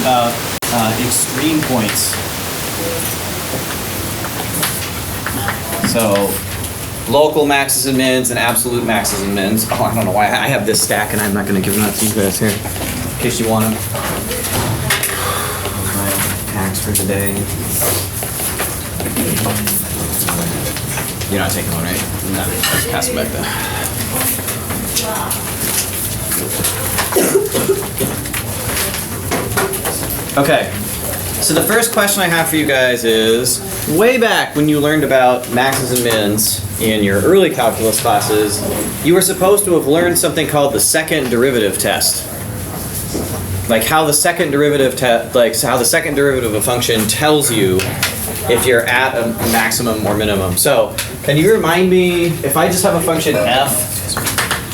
about extreme points. So local maxes and mins and absolute maxes and mins. Oh, I don't know why I have this stack and I'm not going to give them out to you guys here in case you want them. My packs for today. You're not taking one, right? No, just pass them back then. Okay, so the first question I have for you guys is, way back when you learned about maxes and mins in your early calculus classes, you were supposed to have learned something called the second derivative test. Like how the second derivative how the second derivative of a function tells you if you're at a maximum or minimum. So, can you remind me, if I just have a function f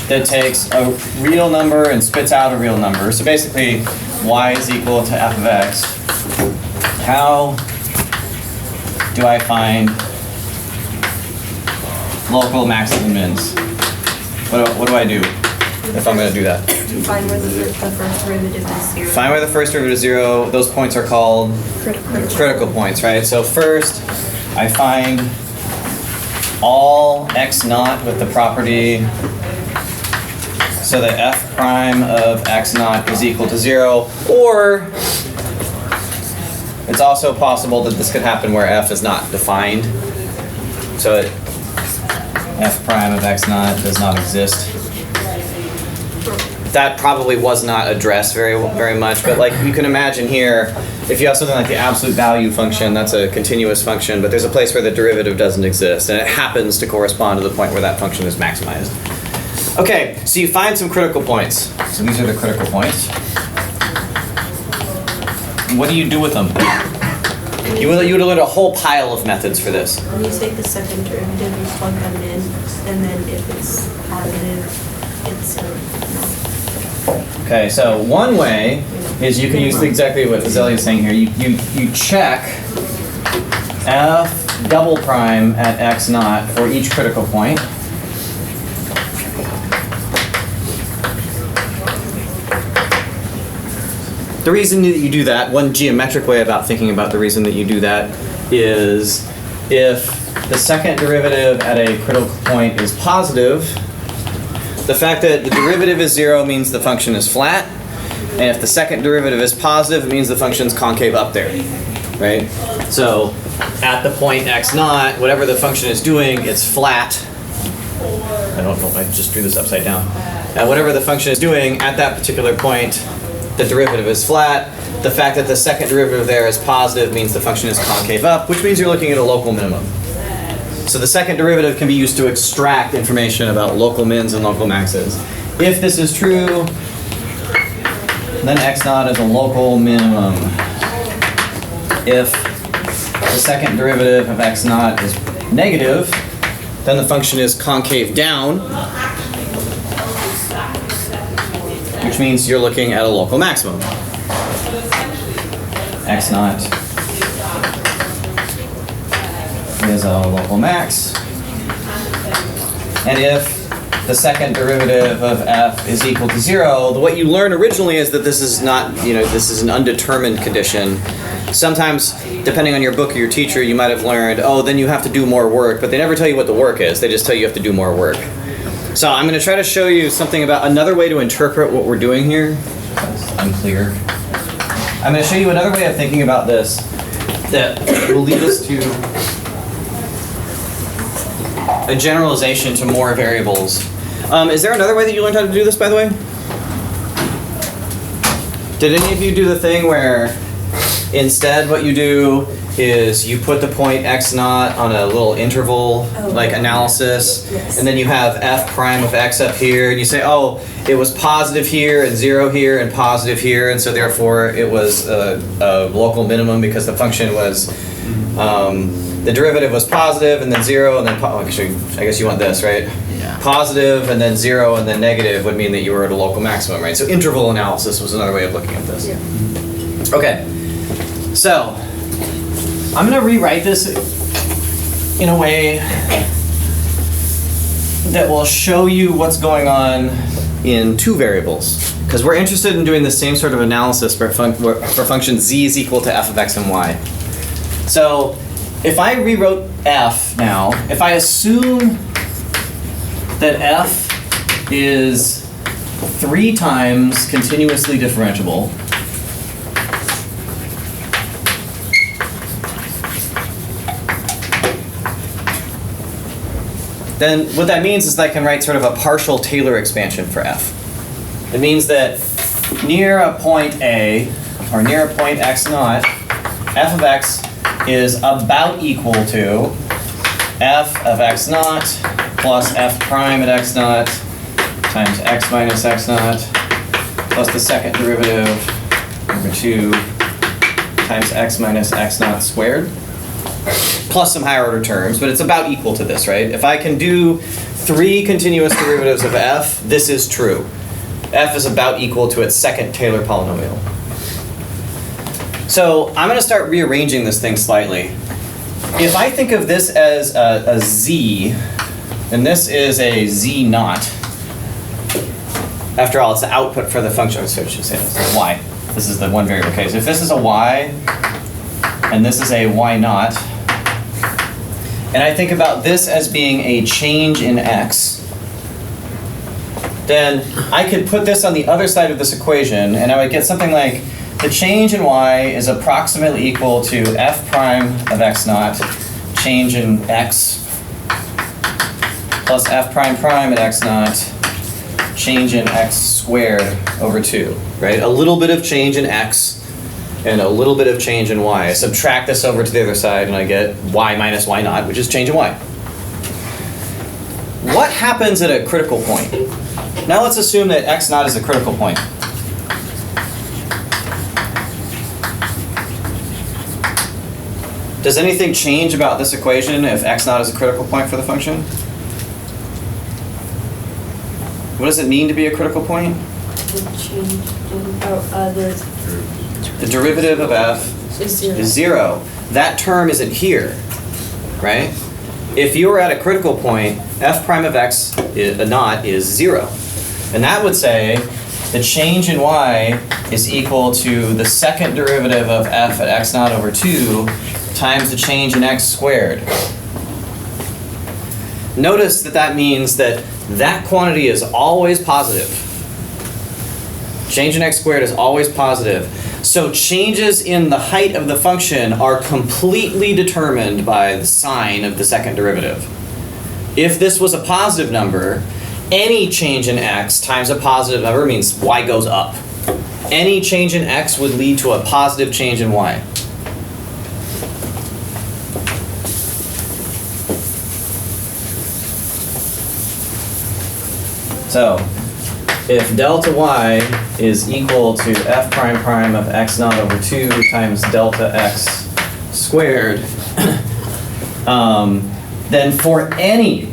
that takes a real number and spits out a real number, so basically y is equal to f of x, how do I find local maxes and mins? What do I do if I'm going to do that? Find where the first derivative is 0. Find where the first derivative is 0. Those points are called critical points, right? So first, I find all x naught with the property so that f prime of x naught is equal to 0, or it's also possible that this could happen where f is not defined. So f prime of x naught does not exist. That probably was not addressed very much, but like you can imagine here, if you have something like the absolute value function, that's a continuous function, but there's a place where the derivative doesn't exist, and it happens to correspond to the point where that function is maximized. Okay, so you find some critical points. So these are the critical points. What do you do with them? You would have learned a whole pile of methods for this. When you take the second derivative, you plug them in, and then if it's positive, it's Okay, so one way is you can use exactly what Azalea is saying here. You check f double prime at x naught for each critical point. The reason that you do that, one geometric way about thinking about the reason that you do that is if the second derivative at a critical point is positive, the fact that the derivative is 0 means the function is flat, and if the second derivative is positive, it means the function's concave up there, right? So at the point x naught, whatever the function is doing, it's flat. I don't know, I just drew this upside down. Whatever the function is doing at that particular point, the derivative is flat. The fact that the second derivative there is positive means the function is concave up, which means you're looking at a local minimum. So the second derivative can be used to extract information about local mins and local maxes. If this is true, then x naught is a local minimum. If the second derivative of x naught is negative, then the function is concave down, which means you're looking at a local maximum. X naught is a local max. And if the second derivative of f is equal to 0, what you learned originally is that this is not, this is an undetermined condition. Sometimes, depending on your book or your teacher, you might have learned, oh, then you have to do more work, but they never tell you what the work is. They just tell you have to do more work. So I'm going to try to show you something about another way to interpret what we're doing here. That's unclear. I'm going to show you another way of thinking about this that will lead us to a generalization to more variables. Is there another way that you learned how to do this, by the way? Did any of you do the thing where instead what you do is you put the point x naught on a little interval analysis, and then you have f prime of x up here, and you say, oh, it was positive here and 0 here and positive here, and so therefore it was a local minimum because the function was the derivative was positive and then 0 and then I guess you want this, right? Yeah. Positive and then 0 and then negative would mean that you were at a local maximum, right? So interval analysis was another way of looking at this. Yeah. Okay, so I'm going to rewrite this in a way that will show you what's going on in two variables. Because we're interested in doing the same sort of analysis for function z is equal to f of x and y. So if I rewrote f now, if I assume that f is 3 times continuously differentiable, then what that means is that I can write sort of a partial Taylor expansion for f. It means that near a point A, or near a point x naught, f of x is about equal to f of x naught plus f prime at x naught times x minus x naught plus the second derivative over 2 times x minus x naught squared, plus some higher order terms, but it's about equal to this, right? If I can do 3 continuous derivatives of f, this is true. F is about equal to its second Taylor polynomial. So I'm going to start rearranging this thing slightly. If I think of this as a z, and this is a z naught, after all, it's the output for the function, so I should say this, y. This is the one variable case. If this is a y, and this is a y naught, and I think about this as being a change in x, then I could put this on the other side of this equation, and I would get something like the change in y is approximately equal to f prime of x naught, change in x, plus f prime prime at x naught, change in x squared over 2, right? A little bit of change in x and a little bit of change in y. I subtract this over to the other side and I get y minus y naught, which is change in y. What happens at a critical point? Now let's assume that x naught is a critical point. Does anything change about this equation if x naught is a critical point for the function? What does it mean to be a critical point? The derivative of f is 0. That term isn't here, right? If you were at a critical point, f prime of x naught is 0. And that would say the change in y is equal to the second derivative of f at x naught over 2 times the change in x squared. Notice that that means that that quantity is always positive. Change in x squared is always positive. So changes in the height of the function are completely determined by the sign of the second derivative. If this was a positive number, any change in x times a positive number means y goes up. Any change in x would lead to a positive change in y. So, if delta y is equal to f prime prime of x naught over 2 times delta x squared, then for any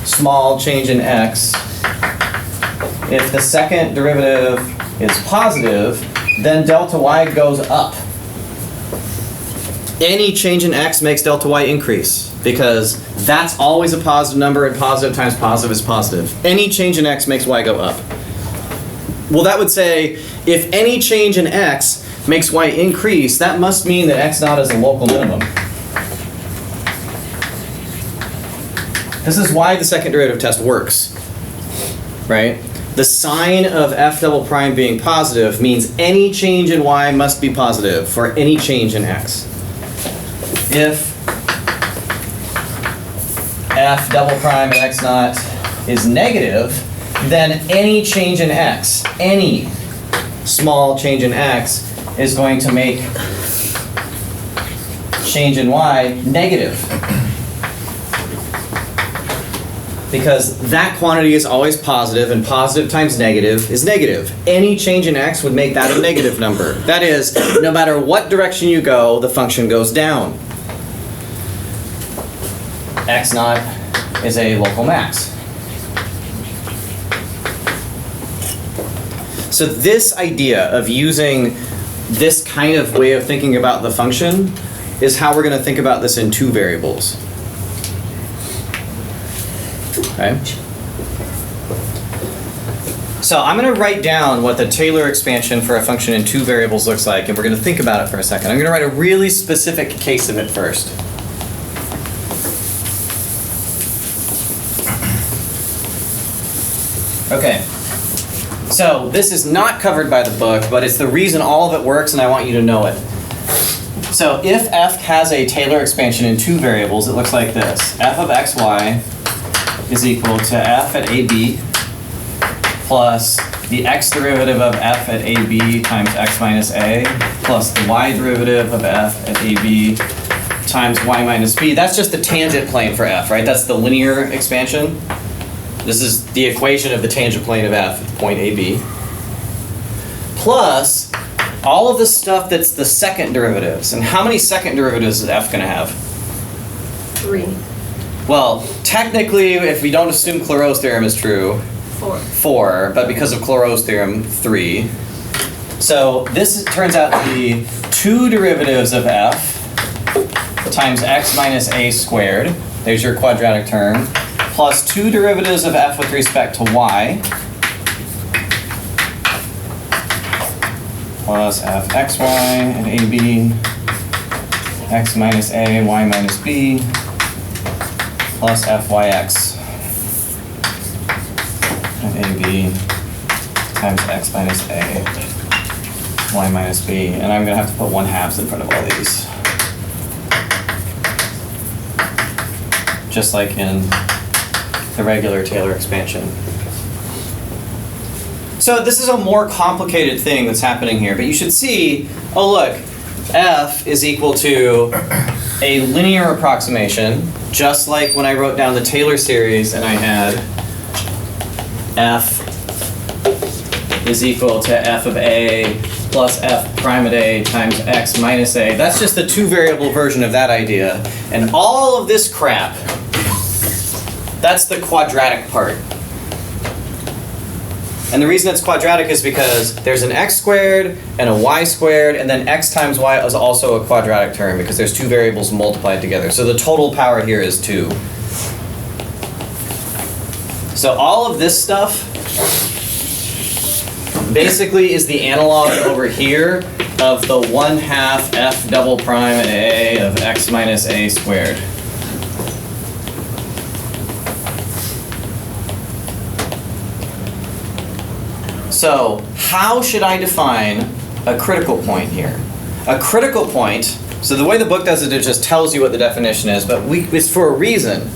small change in x, if the second derivative is positive, then delta y goes up. Any change in x makes delta y increase, because that's always a positive number, and positive times positive is positive. Any change in x makes y go up. Well, that would say, if any change in x makes y increase, that must mean that x naught is a local minimum. This is why the second derivative test works, right? The sign of f double prime being positive means any change in y must be positive for any change in x. If f double prime at x naught is negative, then any change in x, any small change in x, is going to make change in y negative. Because that quantity is always positive, and positive times negative is negative. Any change in x would make that a negative number. That is, no matter what direction you go, the function goes down. X naught is a local max. So this idea of using this kind of way of thinking about the function is how we're going to think about this in 2 variables. Okay? So I'm going to write down what the Taylor expansion for a function in two variables looks like, and we're going to think about it for a second. I'm going to write a really specific case of it first. Okay. So this is not covered by the book, but it's the reason all of it works, and I want you to know it. So if f has a Taylor expansion in two variables, it looks like this. F of xy is equal to f at ab plus the x derivative of f at ab times x minus a plus the y derivative of f at ab times y minus b. That's just the tangent plane for f, right? That's the linear expansion. This is the equation of the tangent plane of f at the point ab. Plus all of the stuff that's the second derivatives. And how many second derivatives is f going to have? 3. Well, technically, if we don't assume Clairaut's theorem is true, 4. 4, but because of Clairaut's theorem, 3. So this turns out to be 2 derivatives of f times x minus a squared. There's your quadratic term. Plus 2 derivatives of f with respect to y. Plus f xy and ab, x minus a, y minus b, plus fyx and ab times x minus a, y minus b. And I'm going to have to put 1/2 in front of all these. Just like in the regular Taylor expansion. So this is a more complicated thing that's happening here, but you should see, oh look, f is equal to a linear approximation, just like when I wrote down the Taylor series and I had f is equal to f of a plus f prime at a times x minus a. That's just the 2 variable version of that idea. And all of this crap, that's the quadratic part. And the reason it's quadratic is because there's an x squared and a y squared, and then x times y is also a quadratic term because there's 2 variables multiplied together. So the total power here is 2. So all of this stuff basically is the analog over here of the 1/2 f double prime at a of x minus a squared. So how should I define a critical point here? A critical point, so the way the book does it, it just tells you what the definition is, but it's for a reason.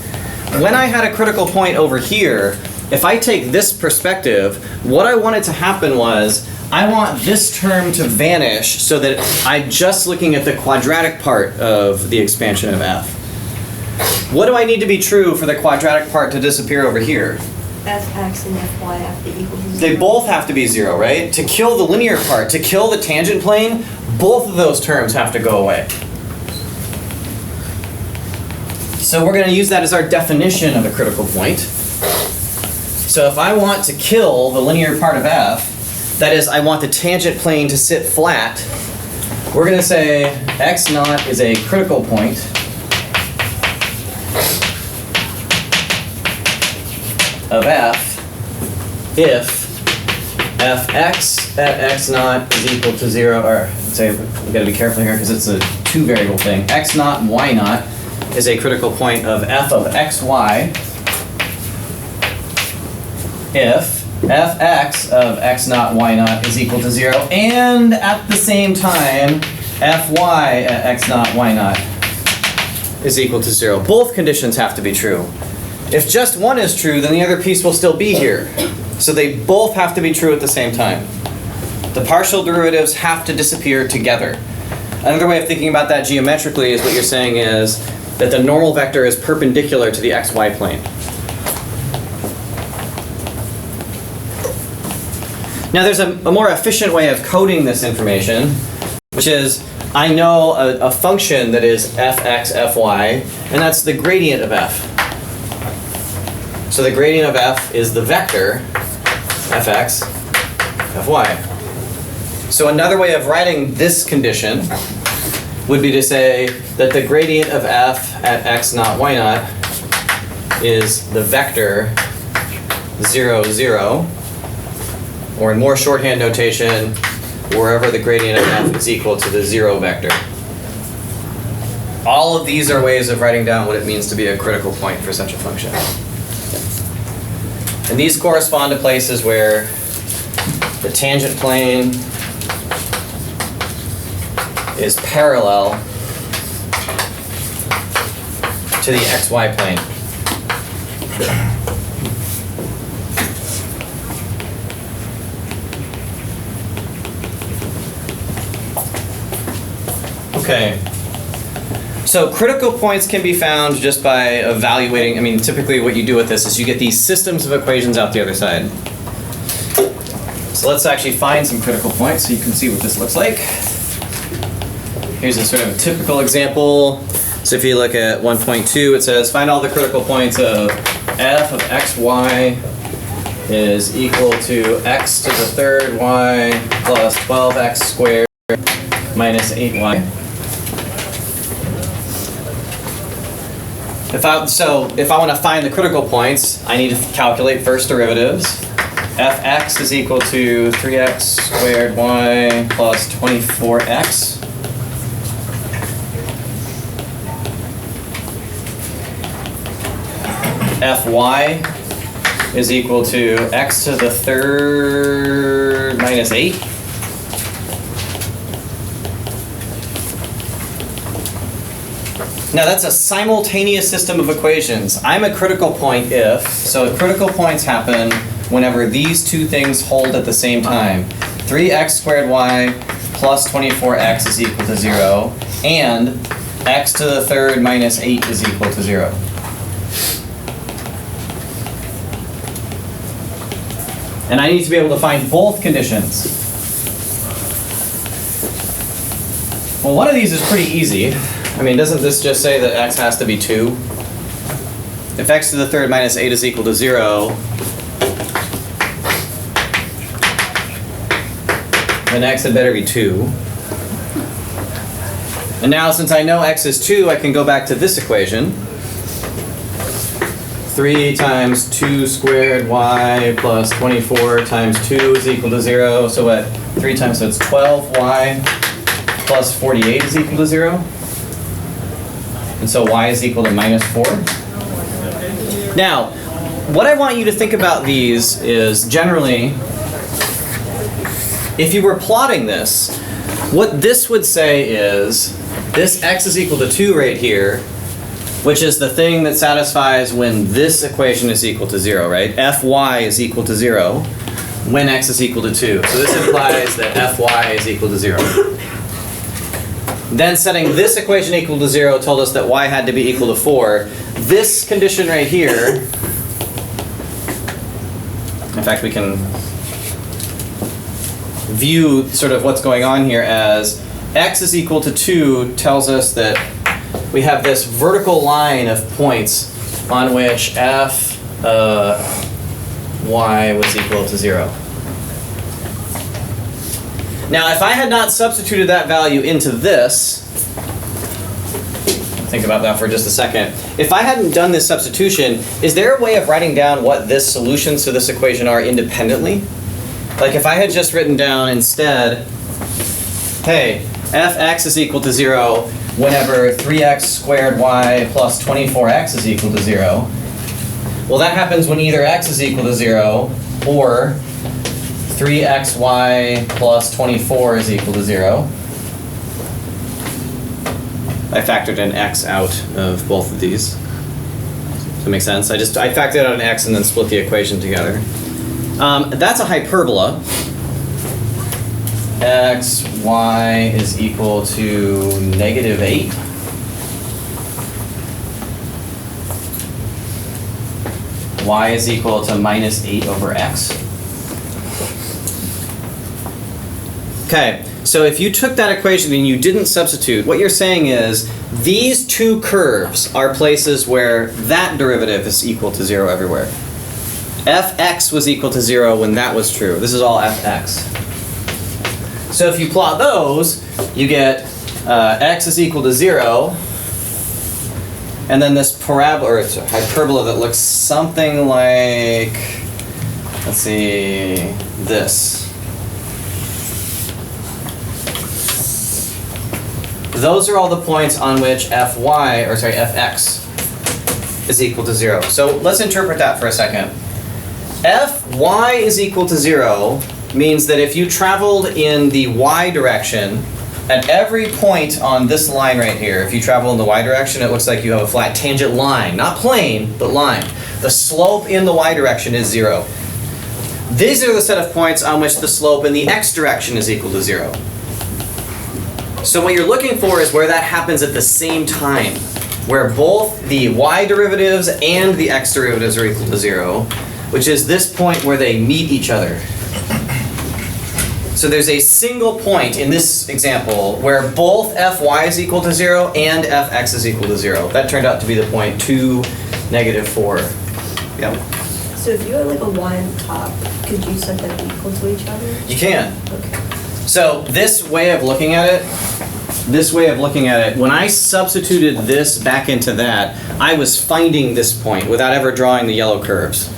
When I had a critical point over here, if I take this perspective, what I wanted to happen was, I want this term to vanish so that I'm just looking at the quadratic part of the expansion of f. What do I need to be true for the quadratic part to disappear over here? Fx and fy have to equal 0. They both have to be 0, right? To kill the linear part, to kill the tangent plane, both of those terms have to go away. So we're going to use that as our definition of a critical point. So if I want to kill the linear part of f, that is, I want the tangent plane to sit flat, we're going to say x naught is a critical point of f if fx at x naught is equal to 0, or say, we've got to be careful here because it's a 2 variable thing. X naught and y naught is a critical point of f of xy if fx of x naught y naught is equal to 0, and at the same time fy at x naught y naught is equal to 0. Both conditions have to be true. If just one is true, then the other piece will still be here. So they both have to be true at the same time. The partial derivatives have to disappear together. Another way of thinking about that geometrically is what you're saying is that the normal vector is perpendicular to the xy plane. Now there's a more efficient way of coding this information, which is I know a function that is fx, fy, and that's the gradient of f. So the gradient of f is the vector fx, fy. So another way of writing this condition would be to say that the gradient of f at x naught y naught is the vector 0, 0, or in more shorthand notation, wherever the gradient of f is equal to the 0 vector. All of these are ways of writing down what it means to be a critical point for such a function. And these correspond to places where the tangent plane is parallel to the xy plane. Okay. So critical points can be found just by evaluating, I mean, typically what you do with this is you get these systems of equations out the other side. So let's actually find some critical points so you can see what this looks like. Here's a sort of a typical example. So if you look at 1.2, it says find all the critical points of f of xy is equal to x to the third y plus 12x squared minus 8y. If I want to find the critical points, I need to calculate first derivatives. fx is equal to 3x squared y plus 24x. Fy is equal to x to the third minus 8. Now that's a simultaneous system of equations. I'm a critical point if, so critical points happen whenever these two things hold at the same time. 3x squared y plus 24x is equal to 0, and x to the third minus 8 is equal to 0. And I need to be able to find both conditions. Well, one of these is pretty easy. I mean, doesn't this just say that x has to be 2? If x to the third minus 8 is equal to 0, then x had better be 2. And now, since I know x is 2, I can go back to this equation. 3 times 2 squared y plus 24 times 2 is equal to 0. So what? 3 times, so it's 12y plus 48 is equal to 0. And so y is equal to minus 4. Now, what I want you to think about these is generally, if you were plotting this, what this would say is this x is equal to 2 right here, which is the thing that satisfies when this equation is equal to 0, right? Fy is equal to 0 when x is equal to 2. So this implies that Fy is equal to 0. Then setting this equation equal to 0 told us that y had to be equal to 4. This condition right here, in fact, we can view sort of what's going on here as x is equal to 2 tells us that we have this vertical line of points on which y was equal to 0. Now, if I had not substituted that value into this, think about that for just a second. If I hadn't done this substitution, is there a way of writing down what the solutions to this equation are independently? Like if I had just written down instead, hey, fx is equal to 0 whenever 3x squared y plus 24x is equal to 0. Well, that happens when either x is equal to 0 or 3xy plus 24 is equal to 0. I factored an x out of both of these. Does that make sense? I factored out an x and then split the equation together. That's a hyperbola. xy is equal to negative 8. Y is equal to minus 8 over x. Okay, so if you took that equation and you didn't substitute, what you're saying is these two curves are places where that derivative is equal to 0 everywhere. Fx was equal to 0 when that was true. This is all fx. So if you plot those, you get x is equal to 0, and then this parabola, or it's a hyperbola that looks something like let's see, this. Those are all the points on which fx is equal to 0. So let's interpret that for a second. Fy is equal to 0 means that if you traveled in the y direction, at every point on this line right here, if you travel in the y direction, it looks like you have a flat tangent line. Not plane, but line. The slope in the y direction is 0. These are the set of points on which the slope in the x direction is equal to 0. So what you're looking for is where that happens at the same time, where both the y derivatives and the x derivatives are equal to 0, which is this point where they meet each other. So there's a single point in this example where both fy is equal to 0 and fx is equal to 0. That turned out to be the point 2, -4. Yep. So if you had like a y on top, could you set them equal to each other? You can. Okay. So this way of looking at it, when I substituted this back into that, I was finding this point without ever drawing the yellow curves.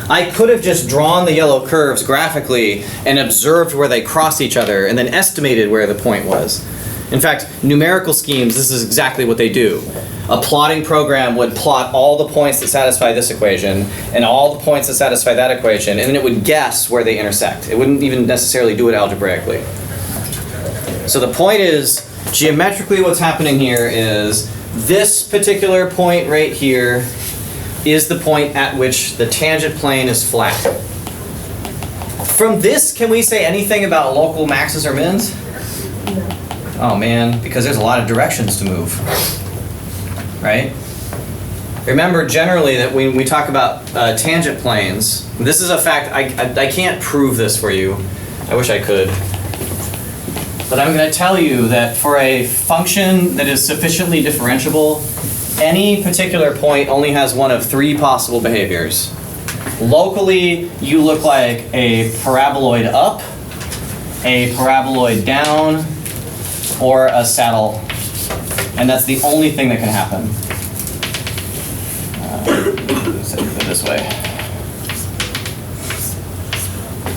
I could have just drawn the yellow curves graphically and observed where they cross each other and then estimated where the point was. In fact, numerical schemes, this is exactly what they do. A plotting program would plot all the points that satisfy this equation and all the points that satisfy that equation, and then it would guess where they intersect. It wouldn't even necessarily do it algebraically. So the point is, geometrically what's happening here is this particular point right here is the point at which the tangent plane is flat. From this, can we say anything about local maxes or mins? No. Oh man, because there's a lot of directions to move, right? Remember generally that when we talk about tangent planes, this is a fact, I can't prove this for you. I wish I could. But I'm going to tell you that for a function that is sufficiently differentiable, any particular point only has one of 3 possible behaviors. Locally, you look like a paraboloid up, a paraboloid down, or a saddle. And that's the only thing that can happen. Let's do it this way.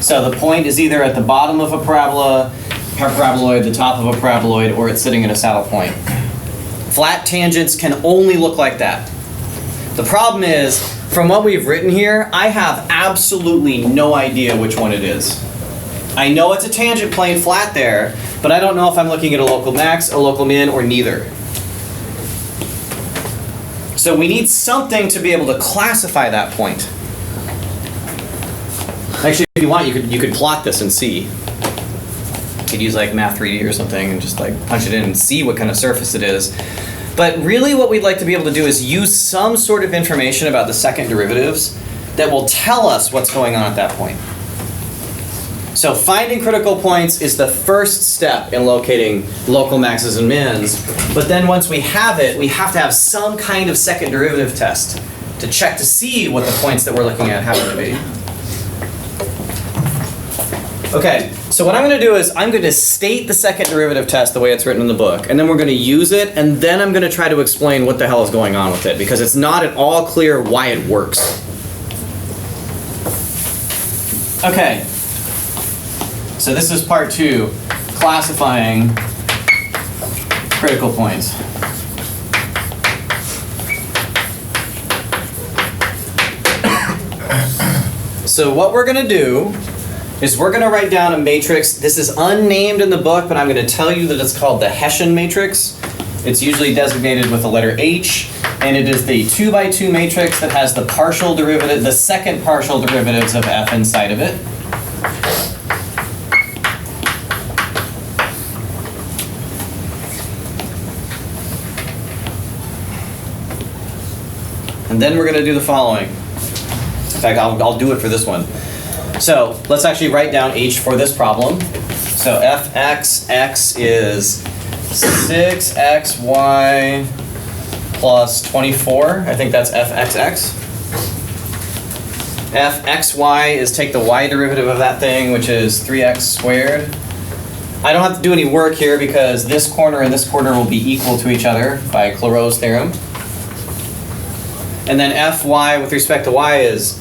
So the point is either at the bottom of a paraboloid, the top of a paraboloid, or it's sitting at a saddle point. Flat tangents can only look like that. The problem is, from what we've written here, I have absolutely no idea which one it is. I know it's a tangent plane flat there, but I don't know if I'm looking at a local max, a local min, or neither. So we need something to be able to classify that point. Actually, if you want, you could plot this and see. You could use like Math 3D or something and just like punch it in and see what kind of surface it is. But really what we'd like to be able to do is use some sort of information about the second derivatives that will tell us what's going on at that point. So finding critical points is the first step in locating local maxes and mins. But then once we have it, we have to have some kind of second derivative test to check to see what the points that we're looking at happen to be. Okay, so what I'm going to do is I'm going to state the second derivative test the way it's written in the book, and then we're going to use it, and then I'm going to try to explain what the hell is going on with it, because it's not at all clear why it works. Okay, so this is part 2, classifying critical points. So what we're going to do is we're going to write down a matrix. This is unnamed in the book, but I'm going to tell you that it's called the Hessian matrix. It's usually designated with the letter H, and it is the 2x2 matrix that has the partial derivative, the second partial derivatives of f inside of it. And then we're going to do the following. In fact, I'll do it for this one. So let's actually write down H for this problem. So fxx is 6xy plus 24. I think that's fxx. Fxy is take the y derivative of that thing, which is 3x squared. I don't have to do any work here because this corner and this corner will be equal to each other by Clairaut's theorem. And then fy with respect to y is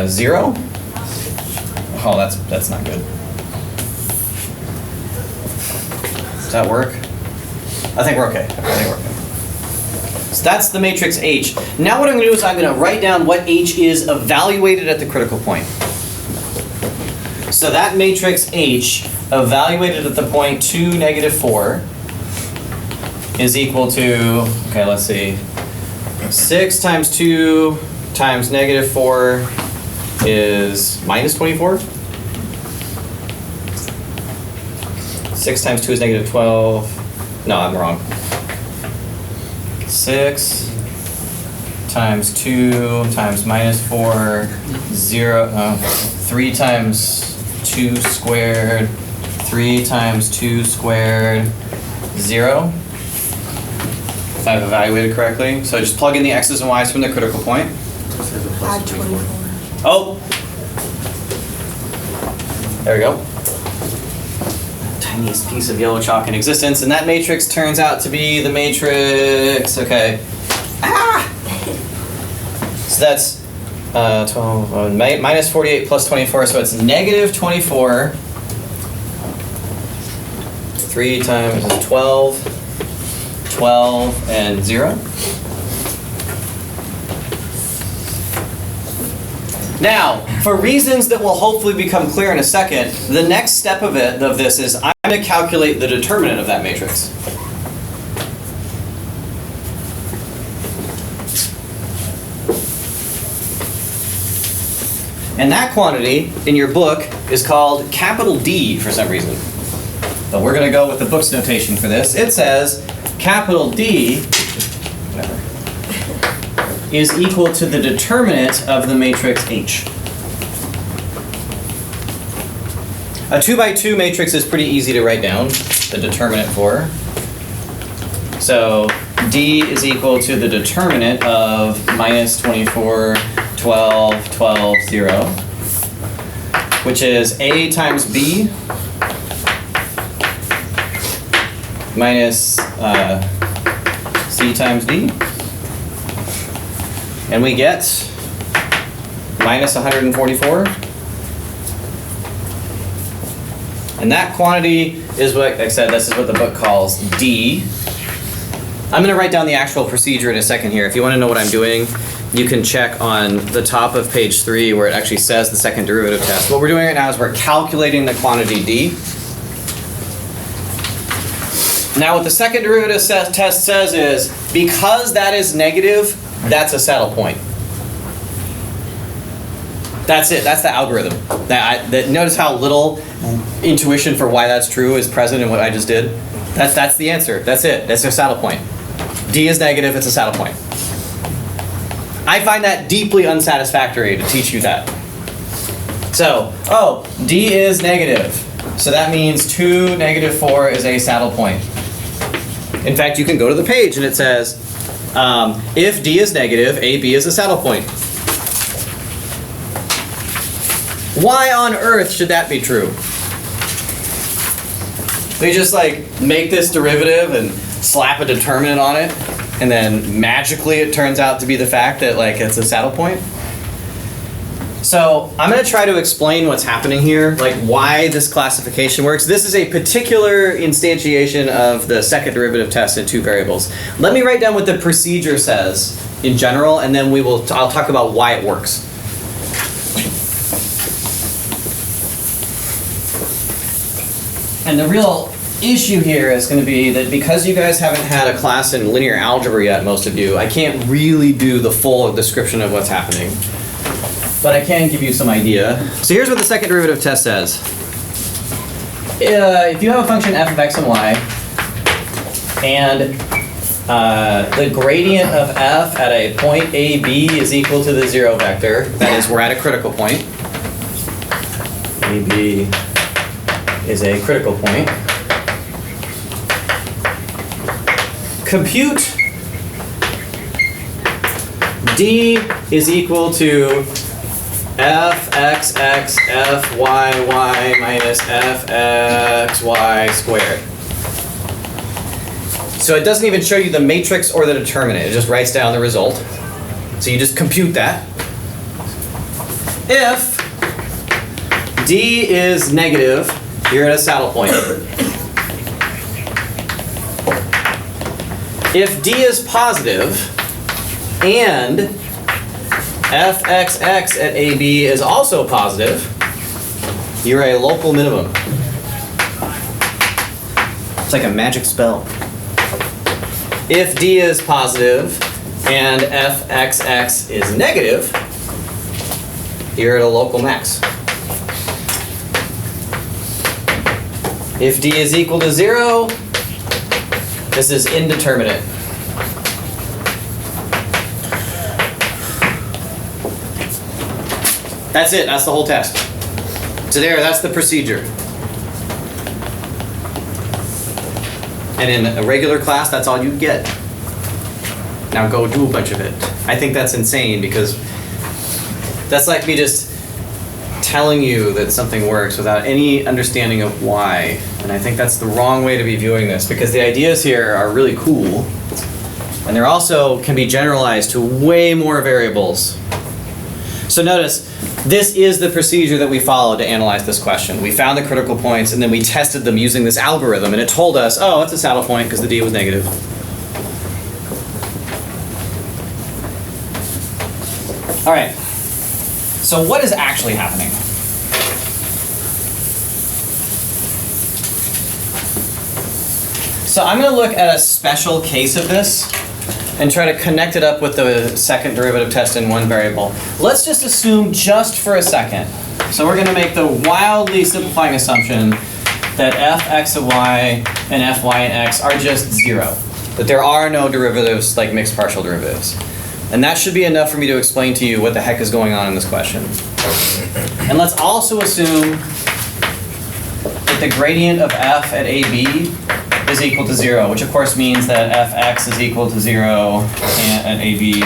0. Oh, that's not good. Does that work? I think we're okay. So that's the matrix H. Now what I'm going to do is I'm going to write down what H is evaluated at the critical point. So that matrix H evaluated at the point 2, -4 is equal to, okay, let's see, 6 times 2 times -4 is -24. 6 times 2 is -12. No, I'm wrong. 6 times 2 times -4, 0, 3 times 2 squared, 3 times 2 squared, 0. If I've evaluated correctly. So just plug in the x's and y's from the critical point. Add 24. Oh! There we go. Tiniest piece of yellow chalk in existence, and that matrix turns out to be the matrix, okay. Ah! So that's 12, minus 48 plus 24, so it's -24. 3 times 12, 12, and 0. Now, for reasons that will hopefully become clear in a second, the next step of this is I'm going to calculate the determinant of that matrix. And that quantity in your book is called capital D for some reason. But we're going to go with the book's notation for this. It says capital D is equal to the determinant of the matrix H. A 2x2 matrix is pretty easy to write down, the determinant for. So D is equal to the determinant of -24, 12, 12, 0, which is A times B minus C times D. And we get minus 144. And that quantity is what, like I said, this is what the book calls D. I'm going to write down the actual procedure in a second here. If you want to know what I'm doing, you can check on the top of page 3 where it actually says the second derivative test. What we're doing right now is we're calculating the quantity D. Now what the second derivative test says is, because that is negative, that's a saddle point. That's it. That's the algorithm. Notice how little intuition for why that's true is present in what I just did. That's the answer. That's it. That's a saddle point. D is negative. It's a saddle point. I find that deeply unsatisfactory to teach you that. So, D is negative. So that means 2, -4 is a saddle point. In fact, you can go to the page and it says, if D is negative, AB is a saddle point. Why on earth should that be true? They just like make this derivative and slap a determinant on it, and then magically it turns out to be the fact that like it's a saddle point. So I'm going to try to explain what's happening here, like why this classification works. This is a particular instantiation of the second derivative test in 2 variables. Let me write down what the procedure says in general, and then I'll talk about why it works. And the real issue here is going to be that because you guys haven't had a class in linear algebra yet, most of you, I can't really do the full description of what's happening. But I can give you some idea. So here's what the second derivative test says. If you have a function f of x and y, and the gradient of f at a point AB is equal to the 0 vector, that is, we're at a critical point. AB is a critical point. Compute D is equal to fxx fyy minus fxy squared. So it doesn't even show you the matrix or the determinant. It just writes down the result. So you just compute that. If D is negative, you're at a saddle point. If D is positive and fxx at AB is also positive, you're a local minimum. It's like a magic spell. If D is positive and fxx is negative, you're at a local max. If D is equal to 0, this is indeterminate. That's it, that's the whole test. So that's the procedure. And in a regular class, that's all you get. Now go do a bunch of it. I think that's insane because that's like me just telling you that something works without any understanding of why. And I think that's the wrong way to be viewing this because the ideas here are really cool. And they're also can be generalized to way more variables. So notice, this is the procedure that we followed to analyze this question. We found the critical points and then we tested them using this algorithm and it told us, oh, it's a saddle point because the D was negative. All right, so what is actually happening? So I'm going to look at a special case of this and try to connect it up with the second derivative test in one variable. Let's just assume just for a second. So we're going to make the wildly simplifying assumption that fx of y and fy and x are just 0. That there are no derivatives like mixed partial derivatives. And that should be enough for me to explain to you what the heck is going on in this question. And let's also assume that the gradient of f at AB is equal to 0, which of course means that fx is equal to 0 at AB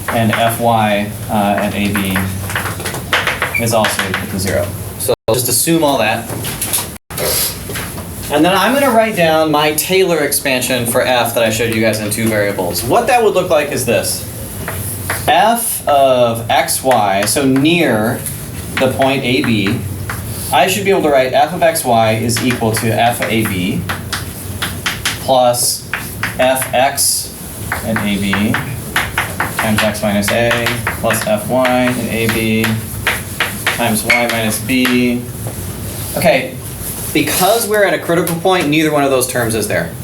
and fy at AB is also equal to 0. So I'll just assume all that. And then I'm going to write down my Taylor expansion for f that I showed you guys in two variables. What that would look like is this. F of xy, so near the point AB, I should be able to write f of xy is equal to f of AB plus fx at AB times x minus a plus fy in AB times y minus b. Okay, because we're at a critical point, neither one of those terms is there.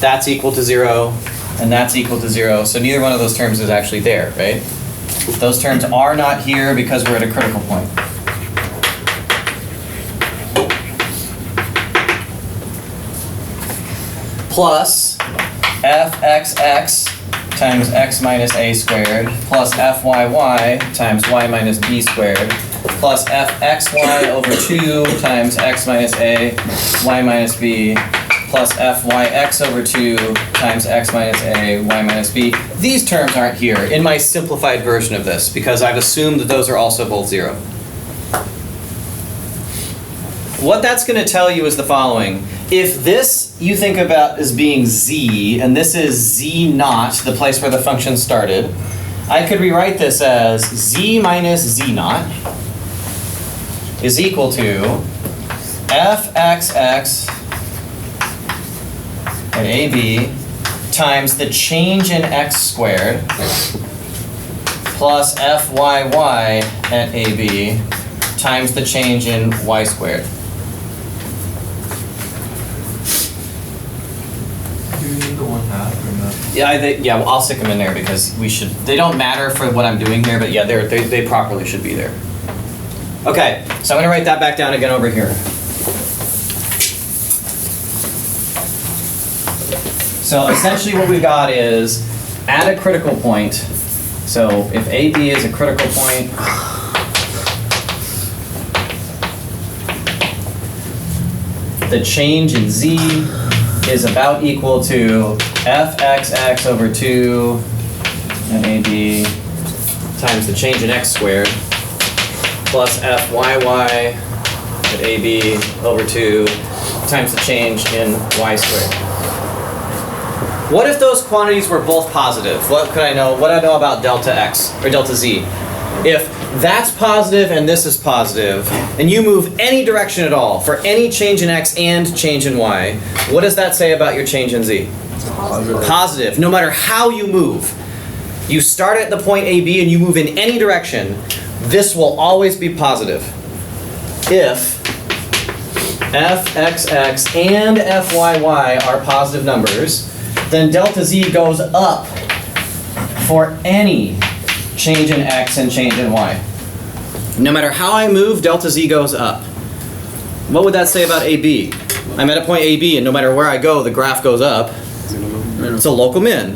That's equal to 0, and that's equal to 0, so neither one of those terms is actually there, right? Those terms are not here because we're at a critical point. Plus fxx times x minus a squared plus fyy times y minus b squared plus fxy over 2 times x minus a y minus b plus fyx over 2 times x minus a y minus b. These terms aren't here in my simplified version of this because I've assumed that those are also both 0. What that's going to tell you is the following. If this you think about as being z, and this is z naught, the place where the function started, I could rewrite this as z minus z naught is equal to fxx at AB times the change in x squared plus fyy at AB times the change in y squared. Yeah, well, I'll stick them in there because they don't matter for what I'm doing here, but yeah, they properly should be there. Okay, so I'm gonna write that back down again over here. So essentially what we've got is, at a critical point, so if AB is a critical point, the change in z is about equal to fxx over 2 and AB times the change in x squared plus fyy at AB over 2 times the change in y squared. What if those quantities were both positive? What could I know? What do I know about delta x or delta z? If that's positive and this is positive, and you move any direction at all for any change in x and change in y, what does that say about your change in z? Positive. No matter how you move. You start at the point AB and you move in any direction, this will always be positive. If fxx and fyy are positive numbers, then delta z goes up for any change in x and change in y. No matter how I move, delta z goes up. What would that say about AB? I'm at a point AB, and no matter where I go, the graph goes up. It's a local min.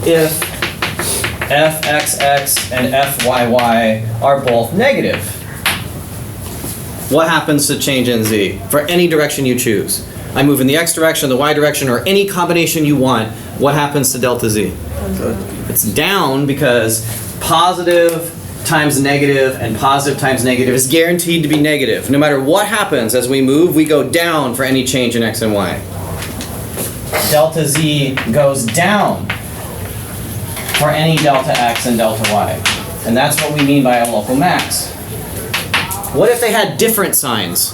If fxx and fyy are both negative, what happens to change in z? For any direction you choose. I move in the x direction, the y direction, or any combination you want, what happens to delta z? It's down, because positive times negative and positive times negative is guaranteed to be negative. No matter what happens as we move, we go down for any change in x and y. Delta z goes down for any delta x and delta y. And that's what we mean by a local max. What if they had different signs?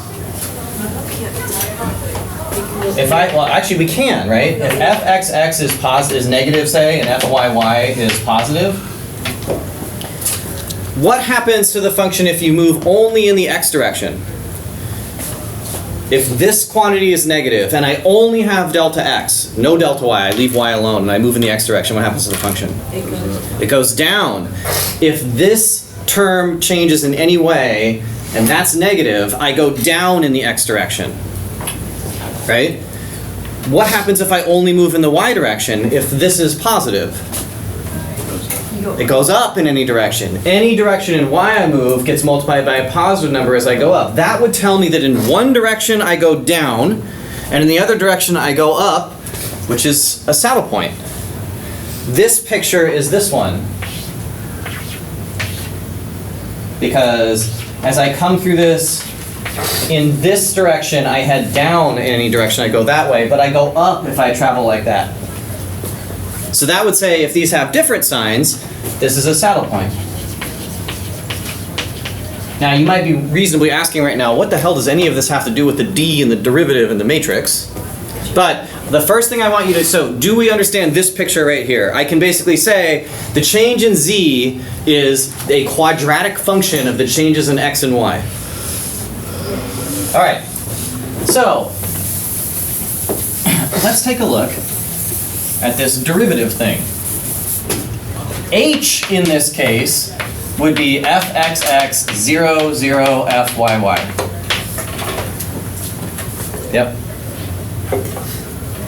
Well, actually we can, right? If fxx is negative, say, and fyy is positive, what happens to the function if you move only in the x direction? If this quantity is negative and I only have delta x, no delta y, I leave y alone and I move in the x direction, what happens to the function? It goes down. If this term changes in any way and that's negative, I go down in the x direction. Right? What happens if I only move in the y direction if this is positive? It goes up in any direction. Any direction in y I move gets multiplied by a positive number as I go up. That would tell me that in one direction I go down, and in the other direction I go up, which is a saddle point. This picture is this one. Because as I come through this, in this direction I head down in any direction I go that way, but I go up if I travel like that. So that would say if these have different signs, this is a saddle point. Now you might be reasonably asking right now, what the hell does any of this have to do with the d and the derivative and the matrix? But the first thing I want you to, so do we understand this picture right here? I can basically say the change in z is a quadratic function of the changes in x and y. All right, so let's take a look at this derivative thing. H in this case would be fxx 0, 0, fyy. Yep.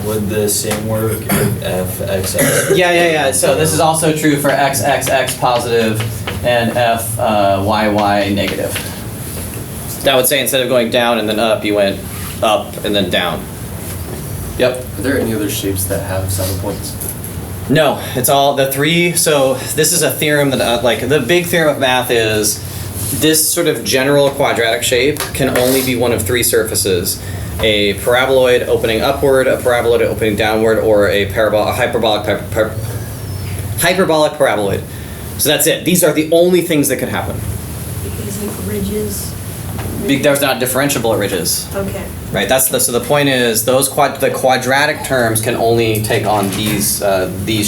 Would the same work if fxx? Yeah. So this is also true for xxx positive and fyy negative. That would say instead of going down and then up, you went up and then down. Yep. Are there any other shapes that have saddle points? No, it's all the three. So this is a theorem that, like, the big theorem of math is this sort of general quadratic shape can only be one of three surfaces: a paraboloid opening upward, a paraboloid opening downward, or a hyperbolic paraboloid. So that's it. These are the only things that could happen. Because like ridges. There's not differentiable at ridges. Okay. Right. So the point is the quadratic terms can only take on these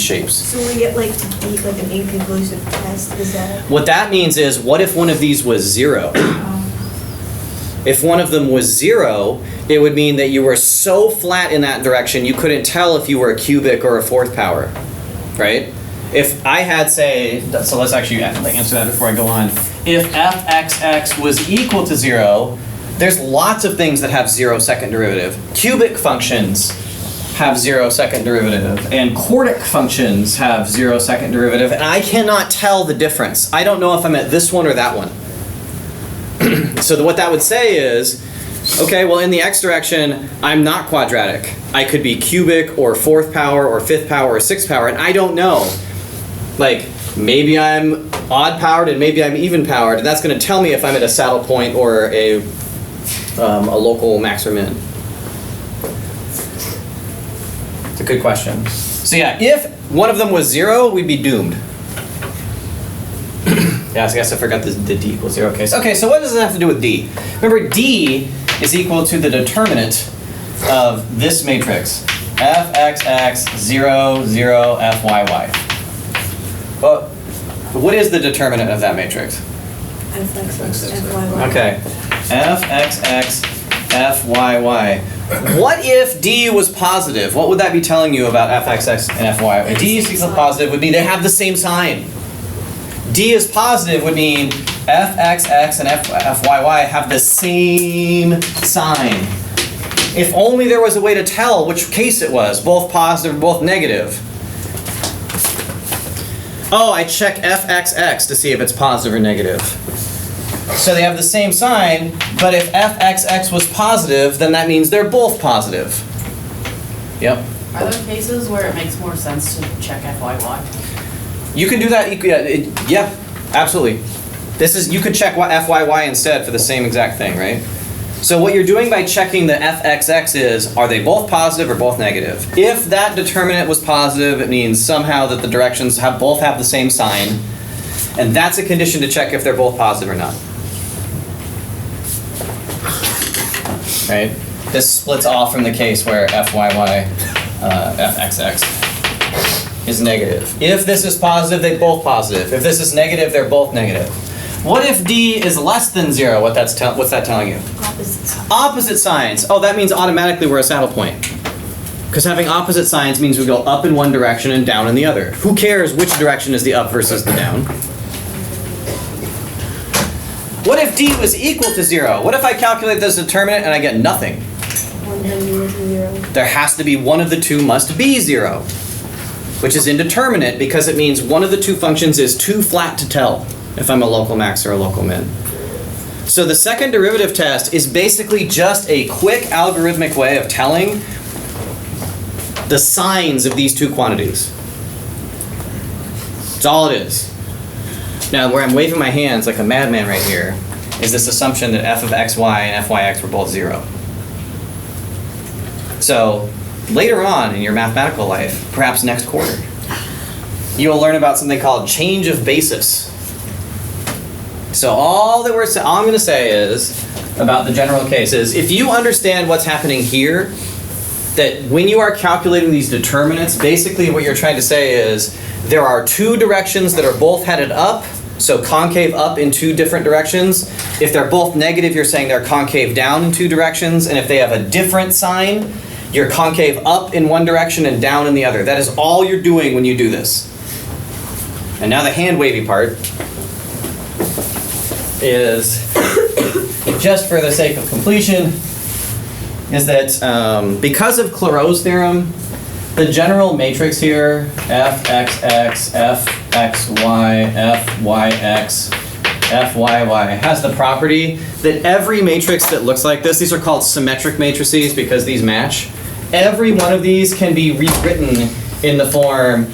shapes. So we get like an inconclusive test. Is that? What that means is, what if one of these was 0? If one of them was 0, it would mean that you were so flat in that direction you couldn't tell if you were a cubic or a fourth power, right? If I had, say, so let's actually answer that before I go on. If fxx was equal to 0, there's lots of things that have 0 second derivative. Cubic functions have 0 second derivative, and quartic functions have 0 second derivative, and I cannot tell the difference. I don't know if I'm at this one or that one. So what that would say is, okay, well in the x direction, I'm not quadratic. I could be cubic or fourth power or fifth power or sixth power, and I don't know. Like, maybe I'm odd powered and maybe I'm even powered, and that's going to tell me if I'm at a saddle point or a local max or min. It's a good question. So yeah, if one of them was 0, we'd be doomed. Yeah, I guess I forgot the D equals 0 case. Okay, so what does it have to do with D? Remember, D is equal to the determinant of this matrix. Fxx 0, 0, Fyy. Well, what is the determinant of that matrix? FX, FYY. Okay, Fxx Fyy. What if D was positive? What would that be telling you about Fxx and Fy? If D is equal to positive would mean they have the same sign. D is positive would mean Fxx and Fyy have the same sign. If only there was a way to tell which case it was, both positive or both negative. Oh, I check Fxx to see if it's positive or negative. So they have the same sign, but if Fxx was positive, then that means they're both positive. Yep. Are there cases where it makes more sense to check FYY? You can do that. Yeah, absolutely. This is, you could check Fyy instead for the same exact thing, right? So what you're doing by checking the Fxx is, are they both positive or both negative? If that determinant was positive, it means somehow that the directions both have the same sign, and that's a condition to check if they're both positive or not. Right? This splits off from the case where Fyy, Fxx is negative. If this is positive, they're both positive. If this is negative, they're both negative. What if D is less than 0? What's that telling you? Opposite side. Opposite signs. Oh, that means automatically we're a saddle point. Because having opposite signs means we go up in one direction and down in the other. Who cares which direction is the up versus the down? What if D was equal to 0? What if I calculate this determinant and I get nothing? 0. There has to be one of the two must be 0, which is indeterminate because it means one of the two functions is too flat to tell if I'm a local max or a local min. So the second derivative test is basically just a quick algorithmic way of telling the signs of these two quantities. That's all it is. Now, where I'm waving my hands like a madman right here is this assumption that f of xy and fyx were both 0. So later on in your mathematical life, perhaps next quarter, you will learn about something called change of basis. So all I'm going to say is about the general case is if you understand what's happening here, that when you are calculating these determinants, basically what you're trying to say is there are two directions that are both headed up, so concave up in two different directions. If they're both negative, you're saying they're concave down in two directions, and if they have a different sign, you're concave up in one direction and down in the other. That is all you're doing when you do this. And now the hand wavy part is, just for the sake of completion, is that because of Clairaut's theorem, the general matrix here, Fxx, Fxy, Fyx, Fyy, has the property that every matrix that looks like this, these are called symmetric matrices because these match, every one of these can be rewritten in the form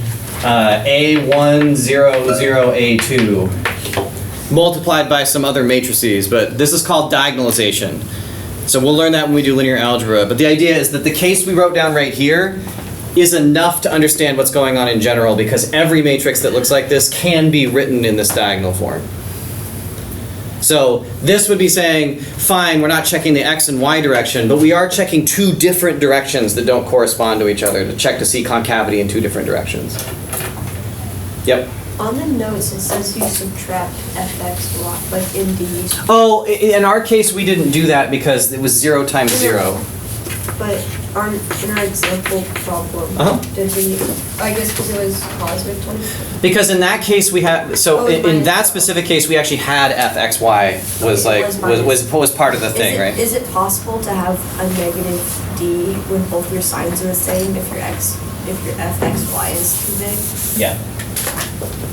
A1, 0, 0, A2, multiplied by some other matrices, but this is called diagonalization. So we'll learn that when we do linear algebra, but the idea is that the case we wrote down right here is enough to understand what's going on in general because every matrix that looks like this can be written in this diagonal form. So this would be saying, fine, we're not checking the x and y direction, but we are checking two different directions that don't correspond to each other to check to see concavity in two different directions. Yep. On the notes, it says you subtract fx block, like in D. Oh, in our case, we didn't do that because it was 0 times 0. But in our example problem, did we, I guess because it was cosmic 20? Because in that case we had, so Oh, in minus. that specific case we actually had fxy was like was part of the thing, right? Is it possible to have a negative D when both your signs are the same if your fxy is too big? Yeah.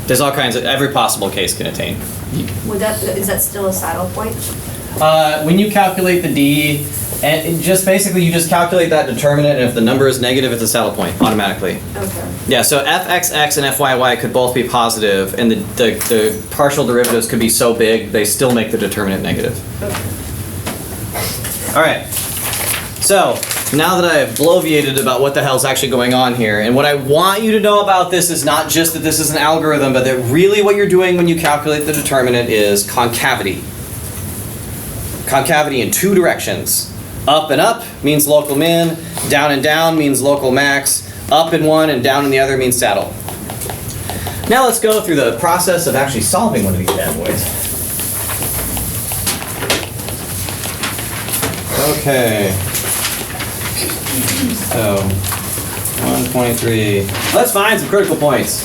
There's all kinds of, every possible case can attain. Is that still a saddle point? When you calculate the D, and you just calculate that determinant, and if the number is negative, it's a saddle point automatically. Okay. Yeah, so fxx and fyy could both be positive, and the partial derivatives could be so big, they still make the determinant negative. Okay. All right, so now that I have bloviated about what the hell's actually going on here, and what I want you to know about this is not just that this is an algorithm, but that really what you're doing when you calculate the determinant is concavity. Concavity in two directions. Up and up means local min, down and down means local max, up in one and down in the other means saddle. Now let's go through the process of actually solving one of these bad boys. Okay. So, 1.3. Let's find some critical points.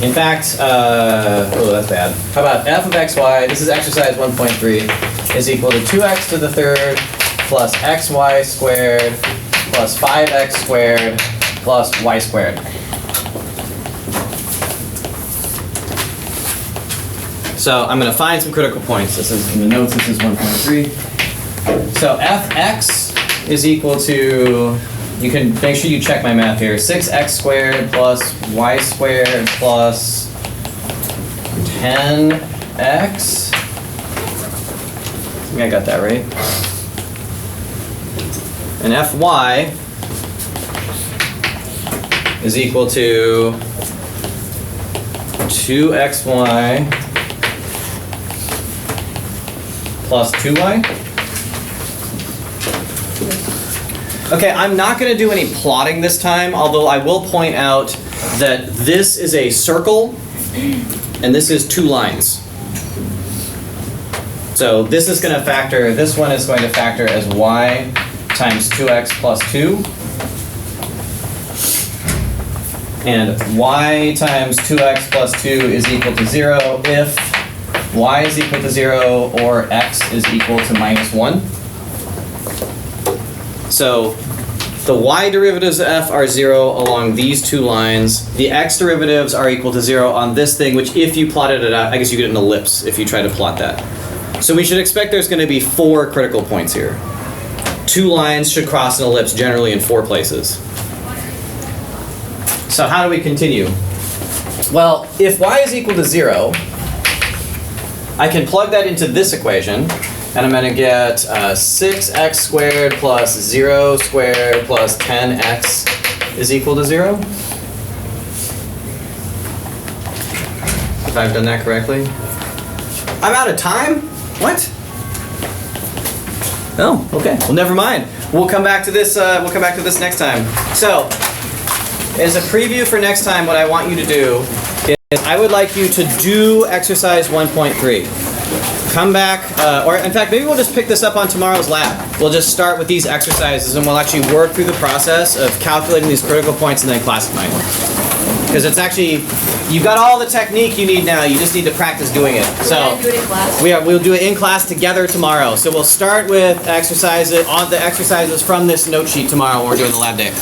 In fact, oh, that's bad. How about f of xy, this is exercise 1.3, is equal to 2x to the third plus xy squared plus 5x squared plus y squared. So I'm going to find some critical points. This is in the notes, this is 1.3. So fx is equal to, you can make sure you check my math here, 6x squared plus y squared plus 10x. I think I got that right. And fy is equal to 2xy plus 2y. Okay, I'm not going to do any plotting this time, although I will point out that this is a circle and this is two lines. So this is going to factor, this one is going to factor as y times 2x plus 2. And y times 2x plus 2 is equal to 0 if y is equal to 0 or x is equal to minus 1. So the y derivatives of f are 0 along these two lines. The x derivatives are equal to 0 on this thing, which if you plotted it out, I guess you get an ellipse if you try to plot that. So we should expect there's going to be 4 critical points here. 2 lines should cross an ellipse generally in 4 places. So how do we continue? Well, if y is equal to 0, I can plug that into this equation, and I'm going to get 6x squared plus 0 squared plus 10x is equal to 0. If I've done that correctly. I'm out of time? What? Oh, okay. Well, never mind. We'll come back to this. We'll come back to this next time. So, as a preview for next time, what I want you to do is I would like you to do exercise 1.3. Come back, or in fact, maybe we'll just pick this up on tomorrow's lab. We'll just start with these exercises and we'll actually work through the process of calculating these critical points and then classifying them. Because it's actually, you've got all the technique you need now, you just need to practice doing it. So Do it in class. we'll do it in class together tomorrow. So we'll start with exercises, on the exercises from this note sheet tomorrow when we're doing the lab day.